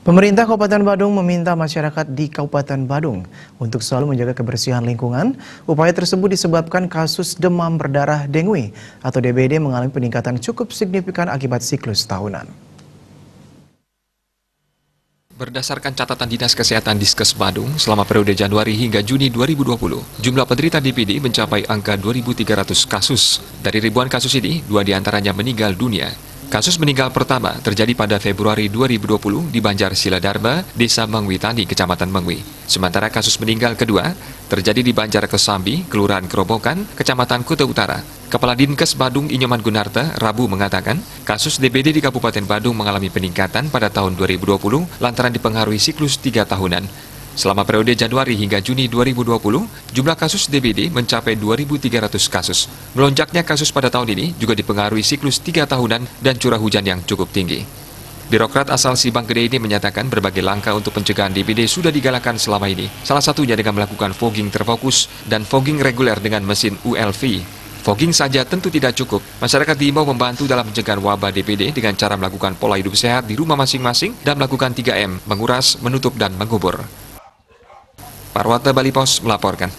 Pemerintah Kabupaten Badung meminta masyarakat di Kabupaten Badung untuk selalu menjaga kebersihan lingkungan. Upaya tersebut disebabkan kasus demam berdarah dengue atau DBD mengalami peningkatan cukup signifikan akibat siklus tahunan. Berdasarkan catatan Dinas Kesehatan Diskes Badung, selama periode Januari hingga Juni 2020, jumlah penderita DBD mencapai angka 2.300 kasus. Dari ribuan kasus ini, 2 diantaranya meninggal dunia. Kasus meninggal pertama terjadi pada Februari 2020 di Banjar Siladharma, Desa Mengwitani, Kecamatan Mengwi. Sementara kasus meninggal kedua terjadi di Banjar Kesambi, Kelurahan Kerobokan, Kecamatan Kuta Utara. Kepala Dinkes Badung Inyoman Gunarta Rabu mengatakan, kasus DBD di Kabupaten Badung mengalami peningkatan pada tahun 2020 lantaran dipengaruhi siklus 3 tahunan. Selama periode Januari hingga Juni 2020, jumlah kasus DBD mencapai 2.300 kasus. Melonjaknya kasus pada tahun ini juga dipengaruhi siklus 3 tahunan dan curah hujan yang cukup tinggi. Birokrat asal Sibang Gede ini menyatakan berbagai langkah untuk pencegahan DBD sudah digalakan selama ini. Salah satunya dengan melakukan fogging terfokus dan fogging reguler dengan mesin ULV. Fogging saja tentu tidak cukup. Masyarakat diimbau membantu dalam pencegahan wabah DBD dengan cara melakukan pola hidup sehat di rumah masing-masing dan melakukan 3M, menguras, menutup, dan mengubur. Parwata Bali Pos melaporkan.